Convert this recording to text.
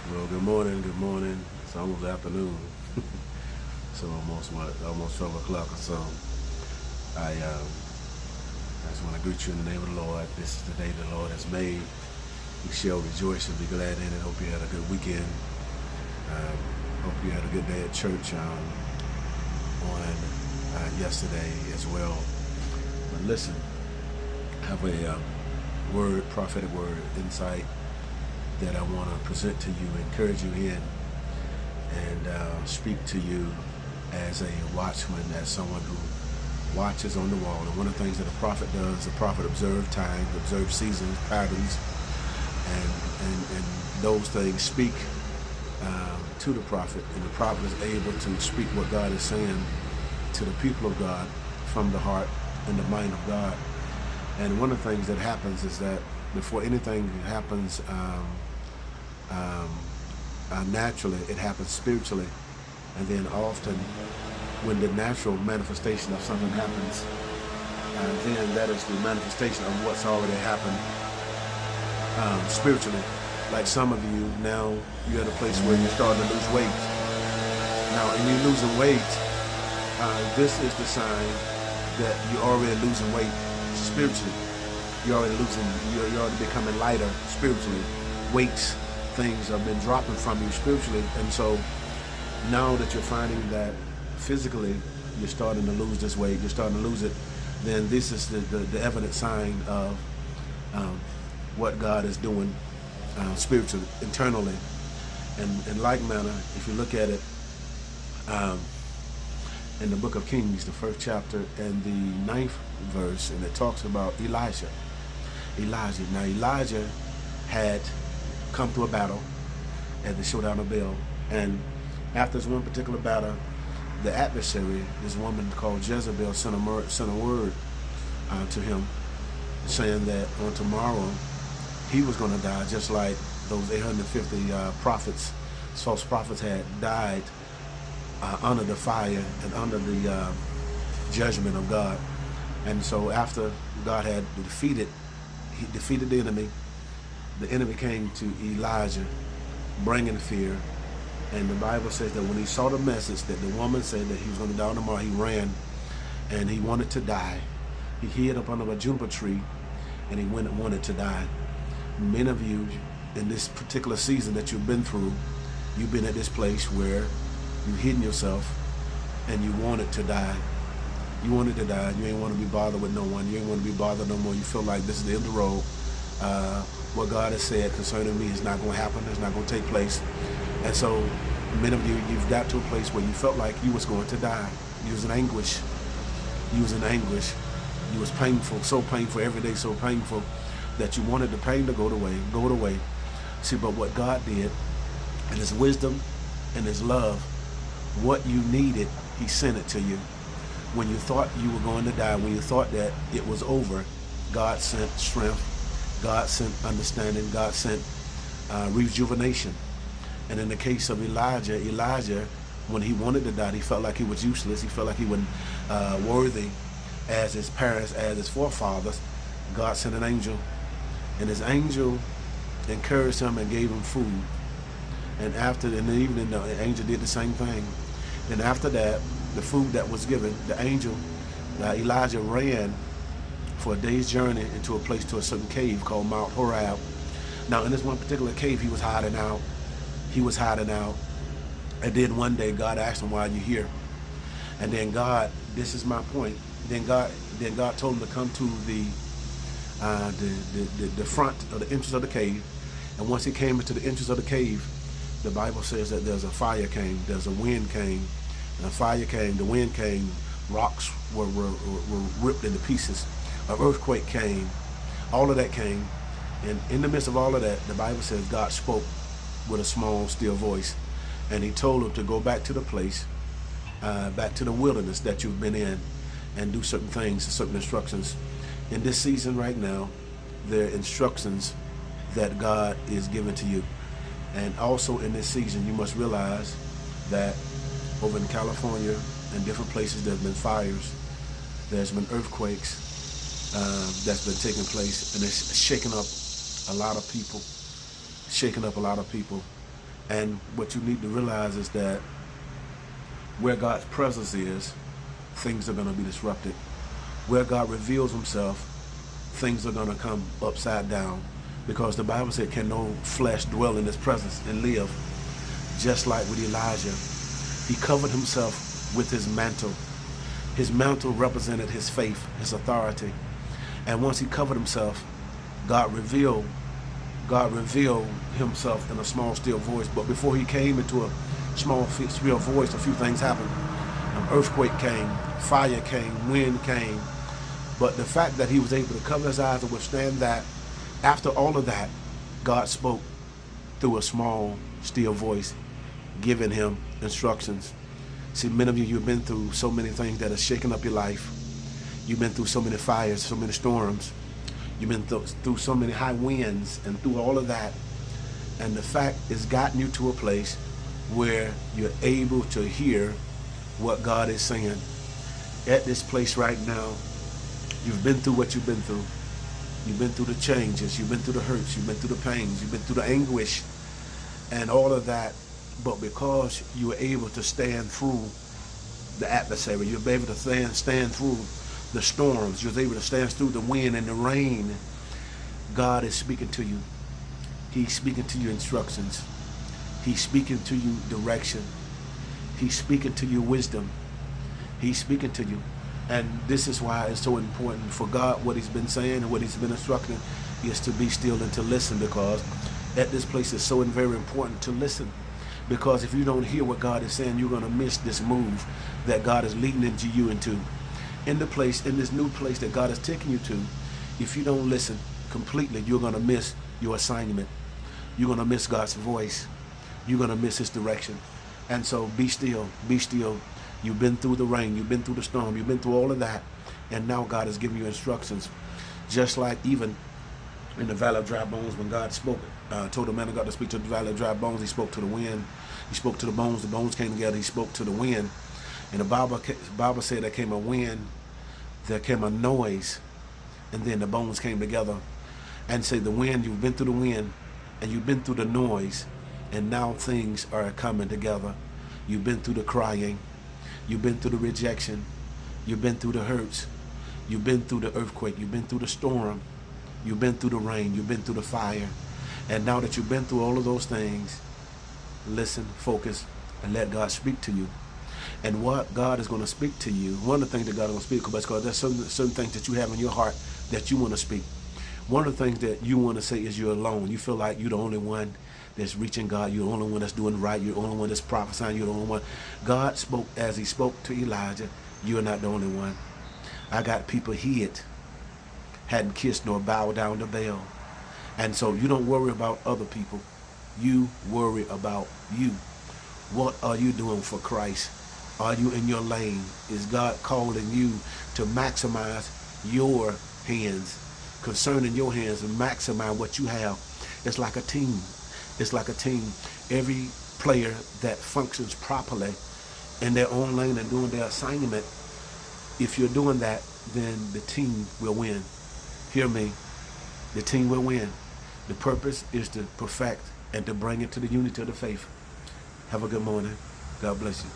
Well, good morning, good morning. It's almost afternoon. So almost 12 o'clock or so. I just want to greet you in the name of the Lord. This is the day the Lord has made. We shall rejoice and be glad in it. Hope you had a good weekend. Hope you had a good day at church on yesterday as well. But listen, I have a prophetic word, insight that I want to present to you, encourage you in, and speak to you as a watchman, as someone who watches on the wall. And one of the things that a prophet does, the prophet observes time, observes seasons, patterns, and those things speak to the prophet, and the prophet is able to speak what God is saying to the people of God from the heart and the mind of God. And one of the things that happens is that before anything happens naturally, it happens spiritually. And then often when the natural manifestation of something happens, then that is the manifestation of what's already happened spiritually. Like some of you now, you're at a place where you're starting to lose weight. Now, and you're losing weight, this is the sign that you're already losing weight spiritually. You're already becoming lighter spiritually. Weights, things have been dropping from you spiritually. And so now that you're finding that physically you're starting to lose this weight, you're starting to lose it, then this is the evident sign of what God is doing spiritually, internally. And in like manner, if you look at it in the book of Kings, the 1st chapter and the 9th verse, and it talks about Elijah. Now Elijah had come to a battle at the showdown of Baal, and after this one particular battle, the adversary, this woman called Jezebel, sent a word to him, saying that on tomorrow he was going to die, just like those 850 prophets, false prophets, had died under the fire and under the judgment of God. And so after God had defeated the enemy came to Elijah, bringing fear. And the Bible says that when he saw the message that the woman said that he was going to die tomorrow, he ran, and he wanted to die. He hid up under a juniper tree, and he wanted to die. Many of you, in this particular season that you've been through, you've been at this place where you've hidden yourself, and you wanted to die. You wanted to die. You ain't want to be bothered with no one. You ain't want to be bothered no more. You feel like this is the end of the road. What God has said concerning me is not going to happen. It's not going to take place. And so many of you, you've got to a place where you felt like you was going to die. You was in anguish. You was in anguish. You was painful, so painful, every day so painful that you wanted the pain to go away. See, but what God did, in His wisdom and His love, what you needed, He sent it to you. When you thought you were going to die, when you thought that it was over, God sent strength. God sent understanding. God sent rejuvenation. And in the case of Elijah, when he wanted to die, he felt like he was useless. He felt like he wasn't worthy as his parents, as his forefathers. God sent an angel, and his angel encouraged him and gave him food. And in the evening, the angel did the same thing. And after that, the food that was given, the angel, Elijah ran for a day's journey into a place, to a certain cave called Mount Horeb. Now, in this one particular cave, he was hiding out. And then one day, God asked him, "Why are you here?" And then God, this is my point. Then God told him to come to the front of the entrance of the cave. And once he came into the entrance of the cave, the Bible says that there's a fire came, there's a wind came, and the fire came, the wind came, rocks were ripped into pieces, an earthquake came, all of that came. And in the midst of all of that, the Bible says God spoke with a small, still voice, and He told him to go back to the place, back to the wilderness that you've been in, and do certain things, certain instructions. In this season right now, there are instructions that God is giving to you. And also in this season, you must realize that over in California and different places, there's been fires, there's been earthquakes that's been taking place, and it's shaking up a lot of people. And what you need to realize is that where God's presence is, things are going to be disrupted. Where God reveals himself, things are going to come upside down. Because the Bible said, can no flesh dwell in his presence and live? Just like with Elijah, he covered himself with his mantle. His mantle represented his faith, his authority. And once he covered himself, God revealed himself in a small, still voice. But before he came into a small, still voice, a few things happened. An earthquake came, fire came, wind came. But the fact that he was able to cover his eyes and withstand that, after all of that, God spoke through a small, still voice, giving him instructions. See, many of you, you've been through so many things that have shaken up your life. You've been through so many fires, so many storms. You've been through so many high winds and through all of that. And the fact has gotten you to a place where you're able to hear what God is saying. At this place right now, you've been through what you've been through. You've been through the changes. You've been through the hurts. You've been through the pains. You've been through the anguish and all of that. But because you were able to stand through the adversary, you were able to stand through the storms, you were able to stand through the wind and the rain, God is speaking to you. He's speaking to you instructions. He's speaking to you direction. He's speaking to you wisdom. He's speaking to you. And this is why it's so important for God, what he's been saying and what he's been instructing is to be still and to listen, because at this place it's so very important to listen. Because if you don't hear what God is saying, you're going to miss this move that God is leading into you into. In this new place that God is taking you to, if you don't listen completely, you're going to miss your assignment. You're going to miss God's voice. You're going to miss his direction. And so be still, be still. You've been through the rain, you've been through the storm, you've been through all of that. And now God is giving you instructions. Just like even in the valley of dry bones, when God spoke, told the man of God to speak to the valley of dry bones, he spoke to the wind. He spoke to the bones came together, he spoke to the wind. And the Bible said there came a wind, there came a noise, and then the bones came together. And say the wind, you've been through the wind, and you've been through the noise, and now things are coming together. You've been through the crying, you've been through the rejection, you've been through the hurts, you've been through the earthquake, you've been through the storm, you've been through the rain, you've been through the fire. And now that you've been through all of those things, listen, focus, and let God speak to you. And what God is going to speak to you, one of the things that God is going to speak about, because there's certain things that you have in your heart that you want to speak. One of the things that you want to say is you're alone. You feel like you're the only one that's reaching God. You're the only one that's doing right. You're the only one that's prophesying. You're the only one. God spoke as he spoke to Elijah. You're not the only one. I got people hid, hadn't kissed nor bowed down to Baal. And so you don't worry about other people. You worry about you. What are you doing for Christ? Are you in your lane? Is God calling you to maximize your hands, concerning your hands, and maximize what you have? It's like a team. It's like a team. Every player that functions properly in their own lane and doing their assignment, if you're doing that, then the team will win. Hear me. The team will win. The purpose is to perfect and to bring it to the unity of the faith. Have a good morning. God bless you.